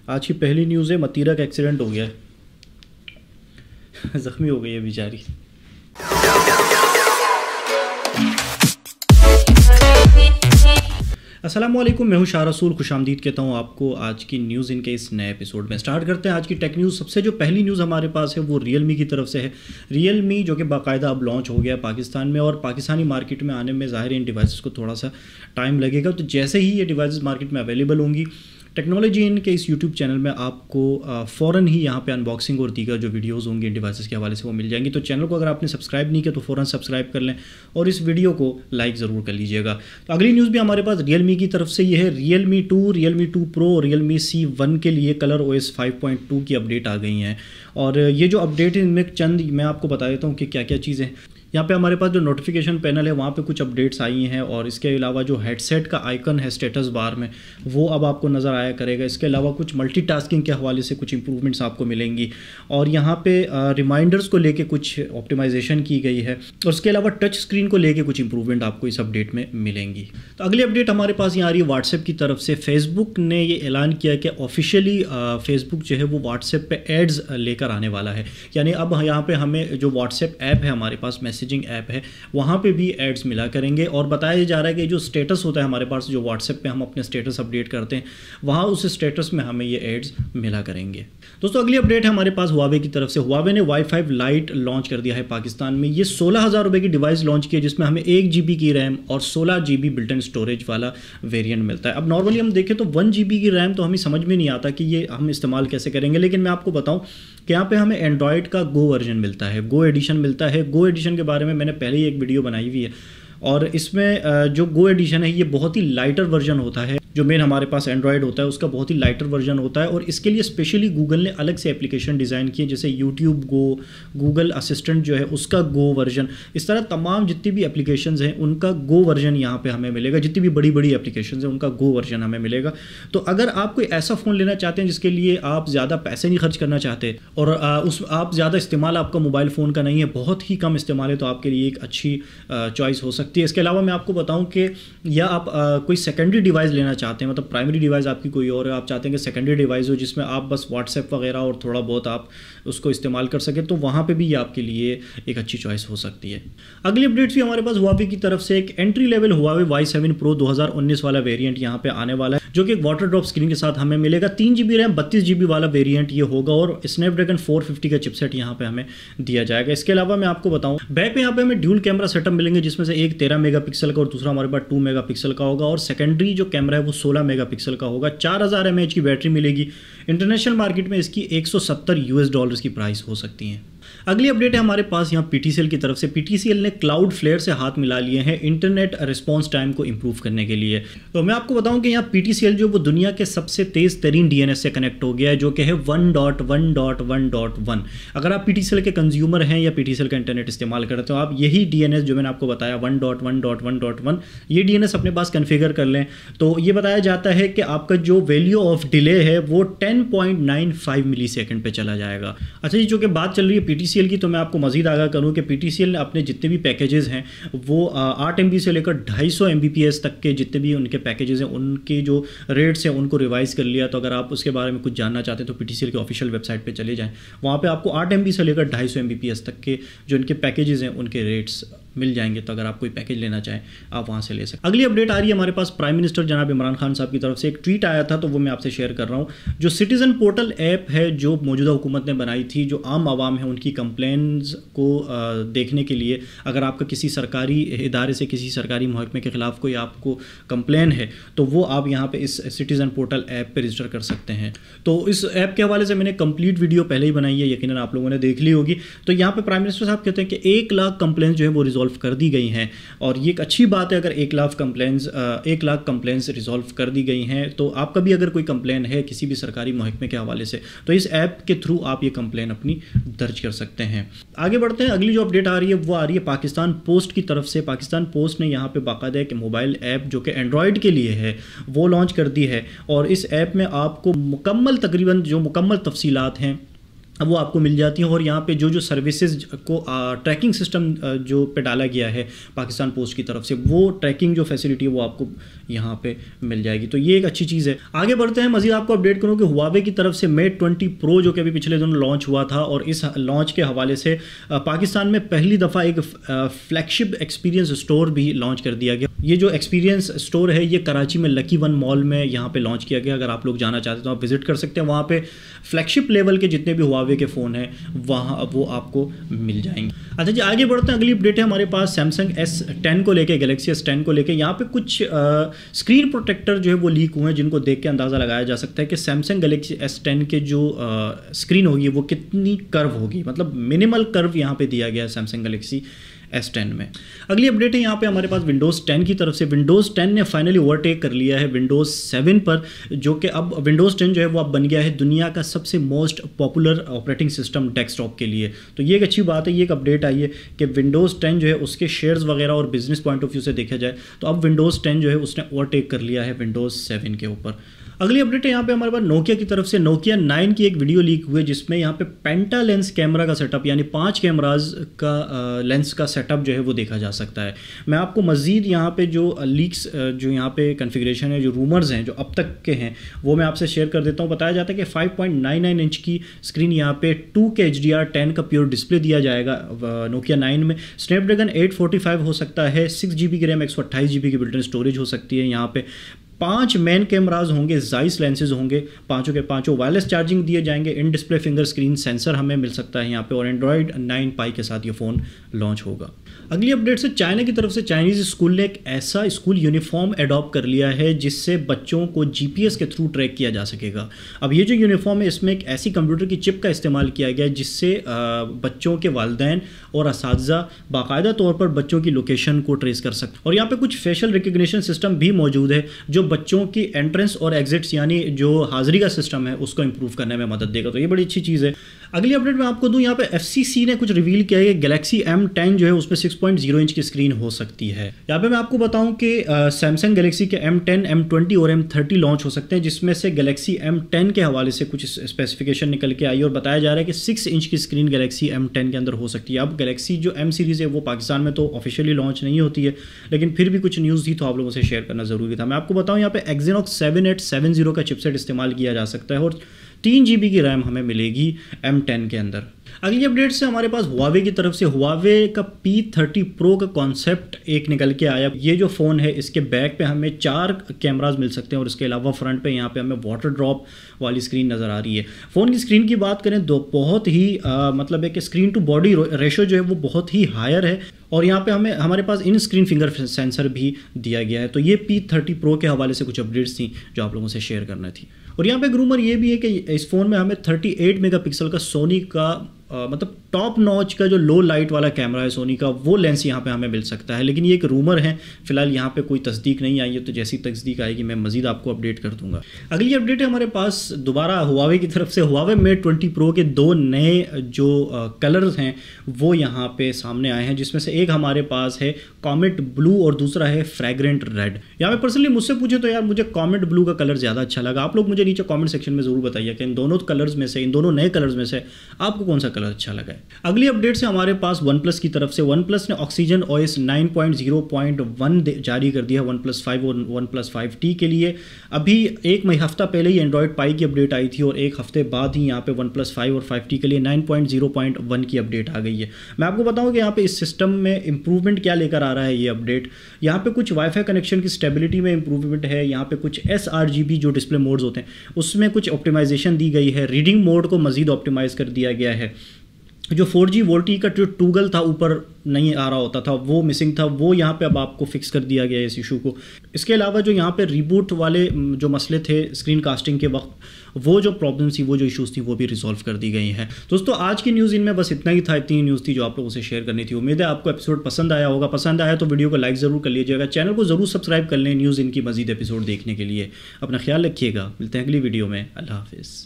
आज की पहली न्यूज़ है, मतीरा का एक्सीडेंट हो गया है। ज़ख्मी हो गई है बेचारी। अस्सलामुअलैकुम, मैं हूं शाह रसूल। खुशामदीद कहता हूं आपको आज की न्यूज़ इनके इस नए एपिसोड में। स्टार्ट करते हैं आज की टेक न्यूज़। सबसे जो पहली न्यूज़ हमारे पास है वो रियलमी की तरफ से है। रियलमी जो कि बाकायदा अब लॉन्च हो गया पाकिस्तान में, और पाकिस्तानी मार्केट में आने में ज़ाहिर इन डिवाइसेस को थोड़ा सा टाइम लगेगा। तो जैसे ही ये डिवाइसेस मार्केट में अवेलेबल होंगी, टेक्नोलॉजी इन के इस यूट्यूब चैनल में आपको फ़ौरन ही यहाँ पे अनबॉक्सिंग और दीगर जो वीडियोस होंगे इन डिवाइसेस के हवाले से वो मिल जाएंगी। तो चैनल को अगर आपने सब्सक्राइब नहीं किया तो फ़ौरन सब्सक्राइब कर लें और इस वीडियो को लाइक ज़रूर कर लीजिएगा। तो अगली न्यूज़ भी हमारे पास रियलमी की तरफ से ये है। रियलमी 2 प्रो और रियलमी C1 के लिए कलर OS 5.2 की अपडेट आ गई हैं। और ये जो अपडेट है इनमें चंद मैं आपको बता देता हूँ कि क्या क्या चीज़ें। यहाँ पे हमारे पास जो नोटिफिकेशन पैनल है वहाँ पे कुछ अपडेट्स आई हैं, और इसके अलावा जो हेडसेट का आइकन है स्टेटस बार में वो अब आपको नज़र आया करेगा। इसके अलावा कुछ मल्टीटास्किंग के हवाले से कुछ इंप्रूवमेंट्स आपको मिलेंगी, और यहाँ पे रिमाइंडर्स को लेके कुछ ऑप्टिमाइजेशन की गई है, और उसके अलावा टच स्क्रीन को लेके कुछ इंप्रूवमेंट आपको इस अपडेट में मिलेंगी। तो अगली अपडेट हमारे पास यहाँ आ रही है व्हाट्सएप की तरफ से। फेसबुक ने ये ऐलान किया कि ऑफिशियली फेसबुक जो है वो व्हाट्सएप पे एड्स लेकर आने वाला है। यानी अब यहाँ पे हमें जो व्हाट्सएप ऐप है हमारे पास, मैसेजिंग ऐप है, वहाँ पे भी एड्स मिला करेंगे। और बताया जा रहा है कि जो स्टेटस होता है हमारे पास, जो व्हाट्सएप पे हम अपने स्टेटस अपडेट करते हैं, वहाँ उस स्टेटस में हमें ये एड्स मिला करेंगे। दोस्तों अगली अपडेट है हमारे पास हुआवे की तरफ से। हुआवे ने Y5 लाइट लॉन्च कर दिया है पाकिस्तान में। ये 16,000 रुपये की डिवाइस लॉन्च की है, जिसमें हमें 1 GB की रैम और 16 GB बिल्ट इन स्टोरेज वाला वेरिएंट मिलता है। अब नॉर्मली हम देखें तो 1 GB की रैम तो हमें समझ में नहीं आता कि ये हम इस्तेमाल कैसे करेंगे, लेकिन मैं आपको बताऊं कि यहाँ पे हमें एंड्रॉयड का गो वर्जन मिलता है, गो एडिशन मिलता है। गो एडिशन के बारे में मैंने पहले ही एक वीडियो बनाई हुई है, और इसमें जो गो एडिशन है ये बहुत ही लाइटर वर्जन होता है। जो मेन हमारे पास एंड्रॉयड होता है उसका बहुत ही लाइटर वर्जन होता है, और इसके लिए स्पेशली गूगल ने अलग से एप्लीकेशन डिज़ाइन की है, जैसे यूट्यूब गो, गूगल असिस्टेंट जो है उसका गो वर्जन। इस तरह तमाम जितनी भी एप्लीकेशंस हैं उनका गो वर्जन यहाँ पे हमें मिलेगा। जितनी भी बड़ी बड़ी एप्लीकेशंस हैं उनका गो वर्जन हमें मिलेगा। तो अगर आप कोई ऐसा फ़ोन लेना चाहते हैं जिसके लिए आप ज़्यादा पैसे नहीं खर्च करना चाहते, और आप ज़्यादा इस्तेमाल आपका मोबाइल फ़ोन का नहीं है, बहुत ही कम इस्तेमाल है, तो आपके लिए एक अच्छी चॉइस हो सकती है। इसके अलावा मैं आपको बताऊँ कि या आप कोई सेकेंडरी डिवाइस लेना चाहते हैं, मतलब प्राइमरी डिवाइस आपकी कोई और है, आप चाहते हैं कि सेकेंडरी डिवाइस हो जिसमें आप बस व्हाट्सएप वगैरह और थोड़ा बहुत आप उसको इस्तेमाल कर सकें, तो वहाँ पे भी ये आपके लिए एक अच्छी चॉइस हो सकती है। अगली अपडेट्स भी हमारे पास हुआवे की तरफ से एक entry level Huawei Y7 Pro 2019 वाला वेरिएंट यहाँ पे आने वाला है, जो कि एक वाटर ड्रॉप स्क्रीन के साथ हमें मिलेगा। 3 GB रैम 32 GB वाला वेरिएंट ये होगा, और स्नैपड्रैगन 450 का चिपसेट यहाँ पे हमें दिया जाएगा। इसके अलावा मैं आपको बताऊँ बैक में यहाँ पे हमें ड्यूल कैमरा सेटअप मिलेंगे, जिसमें से एक 13 मेगापिक्सल का और दूसरा हमारे पास 2 मेगापिक्सल का होगा, और सेकेंडरी जो कैमरा है वो 16 मेगापिक्सल का होगा। 4000 mAh की बैटरी मिलेगी। इंटरनेशनल मार्केट में इसकी $170 की प्राइस हो सकती है। अगली अपडेट है हमारे पास यहाँ PTCL की तरफ से। PTCL ने क्लाउडफ्लेयर से हाथ मिला लिए हैं इंटरनेट रिस्पॉन्स टाइम को इंप्रूव करने के लिए। तो मैं आपको बताऊं कि यहाँ PTCL जो वो दुनिया के सबसे तेज़ तरीन DNS से कनेक्ट हो गया है, जो कि है 1.1.1.1। अगर आप PTCL के कंज्यूमर हैं या PTCL का इंटरनेट इस्तेमाल करते हो, आप यही DNS जो मैंने आपको बताया 1.1.1.1 ये DNS अपने पास कन्फिगर कर लें, तो ये बताया जाता है कि आपका जो वैल्यू ऑफ डिले है वो 10.95 मिली सेकेंड पर चला जाएगा। अच्छा जी, जो कि बात चल रही है PTCL की, तो मैं आपको मजीद आगाह करूं कि PTCL ने अपने जितने भी पैकेजेस हैं वो 8 MB से लेकर 250 Mbps तक के जितने भी उनके पैकेजेस हैं उनके जो रेट्स हैं उनको रिवाइज कर लिया। तो अगर आप उसके बारे में कुछ जानना चाहते हैं तो PTCL के ऑफिशियल वेबसाइट पे चले जाएं, वहाँ पे आपको 8 MB से लेकर 250 Mbps तक के जो इनके पैकेजेस हैं उनके रेट्स मिल जाएंगे। तो अगर आप कोई पैकेज लेना चाहें आप वहाँ से ले सकते हैं। अगली अपडेट आ रही है हमारे पास प्राइम मिनिस्टर जनाब इमरान खान साहब की तरफ से। एक ट्वीट आया था तो वो मैं आपसे शेयर कर रहा हूँ। जो सिटीज़न पोर्टल ऐप है जो मौजूदा हुकूमत ने बनाई थी, जो आम आवाम है उनकी कंप्लेंट्स को देखने के लिए, अगर आपका किसी सरकारी इदारे से किसी सरकारी महकमे के ख़िलाफ़ कोई आपको कंप्लेन है तो वो आप यहाँ पे इस सिटीज़न पोर्टल ऐप पे रजिस्टर कर सकते हैं। तो इस ऐप के हवाले से मैंने कंप्लीट वीडियो पहले ही बनाई है, यकीनन आप लोगों ने देख ली होगी। तो यहाँ पे प्राइम मिनिस्टर साहब कहते हैं कि 1 लाख कंप्लेंट्स जो है वो रिजॉल्व कर दी गई हैं, और ये एक अच्छी बात है अगर 1 लाख कंप्लेंट्स रिजॉल्व कर दी गई हैं। तो आपका भी अगर कोई कंप्लेन है किसी भी सरकारी महकमे के हवाले से तो इस ऐप के थ्रू आप ये कंप्लेन अपनी दर्ज कर सकते हैं। आगे बढ़ते हैं। अगली जो अपडेट आ रही है वो आ रही है पाकिस्तान पोस्ट की तरफ से। पाकिस्तान पोस्ट ने यहाँ पे बाकायदा एक मोबाइल ऐप जो कि एंड्रॉयड के लिए है वो लॉन्च कर दी है, और इस ऐप में आपको तकरीबन जो मुकम्मल तफसीलात हैं अब वो आपको मिल जाती हैं। और यहाँ पे जो सर्विसेज को ट्रैकिंग सिस्टम जो पे डाला गया है पाकिस्तान पोस्ट की तरफ से, वो ट्रैकिंग जो फैसिलिटी है वो आपको यहाँ पे मिल जाएगी। तो ये एक अच्छी चीज़ है। आगे बढ़ते हैं, मज़ीद आपको अपडेट करूँ कि हुआवे की तरफ से Mate 20 Pro जो कि अभी पिछले दिनों लॉन्च हुआ था, और इस लॉन्च के हवाले से पाकिस्तान में पहली दफ़ा एक फ्लैगशिप एक्सपीरियंस स्टोर भी लॉन्च कर दिया गया। ये जो एक्सपीरियंस स्टोर है ये कराची में लकी वन मॉल में यहाँ पे लॉन्च किया गया। अगर आप लोग जाना चाहते हैं तो आप विजिट कर सकते हैं। वहाँ पे फ्लैगशिप लेवल के जितने भी हुआवे के फ़ोन हैं वहाँ वो आपको मिल जाएंगे। अच्छा जी, आगे बढ़ते हैं। अगली अपडेट है हमारे पास सैमसंग S10 को लेके, गैलेक्सी S10 को लेके। यहाँ पे कुछ स्क्रीन प्रोटेक्टर जो है वो लीक हुए हैं, जिनको देख के अंदाज़ा लगाया जा सकता है कि सैमसंग गैलेक्सी S10 के जो स्क्रीन होगी वो कितनी कर्व होगी। मतलब मिनिमल कर्व यहाँ पे दिया गया है सैमसंग गैलेक्सी S10 में। अगली अपडेट है यहाँ पे हमारे पास विंडोज़ 10 की तरफ से। विंडोज़ 10 ने फाइनली ओवरटेक कर लिया है विंडोज़ 7 पर, जो कि अब विंडोज़ 10 जो है वो अब बन गया है दुनिया का सबसे most popular operating system desktop के लिए। तो ये एक अच्छी बात है, ये एक अपडेट आई है कि विंडोज़ 10 जो है उसके शेयर्स वगैरह और बिजनेस पॉइंट ऑफ व्यू से देखा जाए तो अब विंडोज़ 10 जो है उसने ओवरटेक कर लिया है विंडोज़ 7 के ऊपर। अगली अपडेट है यहाँ पे हमारे पास नोकिया की तरफ से। नोकिया 9 की एक वीडियो लीक हुई है जिसमें यहाँ पे पेंटा लेंस कैमरा का सेटअप, यानी 5 कैमराज का लेंस का सेटअप जो है वो देखा जा सकता है। मैं आपको मज़ीद यहाँ पे जो लीक्स जो यहाँ पे कन्फिग्रेशन है, जो रूमर्स हैं जो अब तक के हैं, वो मैं आपसे शेयर कर देता हूँ। बताया जाता है कि 5.99 इंच की स्क्रीन यहाँ पे 2K HDR10 का प्योर डिस्प्ले दिया जाएगा नोकिया 9 में। स्नैपड्रैगन 845 हो सकता है, 6GB की रैम, 128GB की बिल्ट इन स्टोरेज हो सकती है। यहाँ पे 5 मेन कैमराज होंगे, जाइस लेंसेज होंगे, पांचों के पांचों वायरलेस चार्जिंग दिए जाएंगे, in display finger screen sensor हमें मिल सकता है यहाँ पे, और एंड्रॉयड 9 पाई के साथ ये फ़ोन लॉन्च होगा। अगली अपडेट से चाइना की तरफ से चाइनीज़ स्कूल ने एक ऐसा स्कूल यूनिफॉर्म अडॉप्ट कर लिया है जिससे बच्चों को GPS के थ्रू ट्रैक किया जा सकेगा। अब ये जो यूनिफॉर्म है इसमें एक ऐसी कंप्यूटर की चिप का इस्तेमाल किया गया है जिससे बच्चों के वालिदैन और असातिज़ा बाकायदा तौर पर बच्चों की लोकेशन को ट्रेस कर सकते हैं। और यहाँ पे कुछ फेशियल रिकग्निशन सिस्टम भी मौजूद है जो बच्चों की एंट्रेंस और एग्जिट्स यानी जो हाजिरी का सिस्टम है उसको इंप्रूव करने में मदद देगा। तो ये बड़ी अच्छी चीज़ है। अगली अपडेट मैं आपको दूं, यहाँ पे FCC ने कुछ रिवील किया है कि गैलेक्सी M10 जो है उसमें 6.0 इंच की स्क्रीन हो सकती है। यहाँ पे मैं आपको बताऊं कि सैमसंग गैलेक्सी के M10, M20 और M30 लॉन्च हो सकते हैं, जिसमें से गैलेक्सी M10 के हवाले से कुछ स्पेसिफिकेशन निकल के आई और बताया जा रहा है कि 6 इंच की स्क्रीन गैलेक्सी M10 के अंदर हो सकती है। अब गैलेक्सी जो M सीरीज़ है वो पाकिस्तान में तो ऑफिशियली लॉन्च नहीं होती है, लेकिन फिर भी कुछ न्यूज़ थी तो आप लोगों से शेयर करना ज़रूरी था। मैं आपको बताऊँ यहाँ पे Exynos 7870 का चिपसेट इस्तेमाल किया जा सकता है और 3GB की रैम हमें मिलेगी M10 के अंदर। अगली अपडेट से हमारे पास हुआवे की तरफ से हुआवे का P30 Pro का कॉन्सेप्ट एक निकल के आया। ये जो फ़ोन है इसके बैक पे हमें 4 कैमराज मिल सकते हैं और इसके अलावा फ्रंट पे यहाँ पे हमें वाटर ड्रॉप वाली स्क्रीन नज़र आ रही है। फ़ोन की स्क्रीन की बात करें तो बहुत ही मतलब है कि स्क्रीन टू बॉडी रेशो जो है वो बहुत ही हायर है, और यहाँ पे हमारे पास इन स्क्रीन फिंगर सेंसर भी दिया गया है। तो ये P30 Pro के हवाले से कुछ अपडेट्स थी जो आप लोगों से शेयर करना थी। और यहाँ पे एक रूमर ये भी है कि इस फ़ोन में हमें 38 मेगापिक्सल का सोनी का मतलब टॉप नॉच का जो लो लाइट वाला कैमरा है सोनी का, वो लेंस यहाँ पे हमें मिल सकता है, लेकिन ये एक रूमर है, फिलहाल यहाँ पे कोई तस्दीक नहीं आई है। तो जैसी तस्दीक आएगी मैं मजीद आपको अपडेट कर दूंगा। अगली अपडेट है हमारे पास दोबारा हुआवे की तरफ से। हुआवे Mate 20 Pro के 2 नए जो कलर्स हैं वो यहाँ पे सामने आए हैं, जिसमें से एक हमारे पास है कॉमेट ब्लू और दूसरा है फ्रैग्रेंट रेड। यहाँ पे पर्सनली मुझसे पूछे तो यार मुझे कॉमेट ब्लू का कलर ज़्यादा अच्छा लगा। आप लोग मुझे नीचे कॉमेंट सेक्शन में ज़रूर बताइए कि इन दोनों कलर्स में से, इन दोनों नए कलर्स में से आपको कौन सा कलर अच्छा लगा है। अगली अपडेट से हमारे पास OnePlus की तरफ से। OnePlus ने Oxygen OS 9.0.1 जारी कर दिया OnePlus 5 और OnePlus 5T के लिए। अभी एक हफ्ता पहले ही एंड्रॉयड पाई की अपडेट आई थी और एक हफ्ते बाद ही यहाँ पे OnePlus 5 और 5T के लिए 9.0.1 की अपडेट आ गई है। मैं आपको बताऊँ कि यहाँ पे इस सिस्टम में इंप्रूवमेंट क्या लेकर आ रहा है ये अपडेट। यहाँ पे कुछ वाईफाई कनेक्शन की स्टेबिलिटी में इंप्रूवमेंट है, यहाँ पे कुछ sRGB जो डिस्प्ले मोड्स होते हैं उसमें कुछ ऑप्टिमाइजेशन दी गई है, रीडिंग मोड को मजीद ऑप्टिमाइज कर दिया गया है। जो 4G वोल्टी का जो टूगल था ऊपर नहीं आ रहा होता था वो मिसिंग था, वो यहाँ पे अब आपको फिक्स कर दिया गया है इस इशू को। इसके अलावा जो यहाँ पे रिबूट वाले जो मसले थे स्क्रीन कास्टिंग के वक्त, वो जो प्रॉब्लम्स थी, वो जो इश्यूज थी, वो भी रिजॉल्व कर दी गई हैं। दोस्तों आज की न्यूज़ इनमें बस इतना ही था, इतनी न्यूज़ थी जो आप लोगों से शेयर करनी थी। उम्मीद है आपको एपिसोड पसंद आया होगा। पसंद आया तो वीडियो को लाइक ज़रूर कर लीजिएगा, चैनल को ज़रूर सब्सक्राइब कर लें न्यूज़ इनकी मजीद एपिसोड देखने के लिए। अपना ख्याल रखिएगा, मिलते हैं अगली वीडियो में। अल्लाह हाफिज़।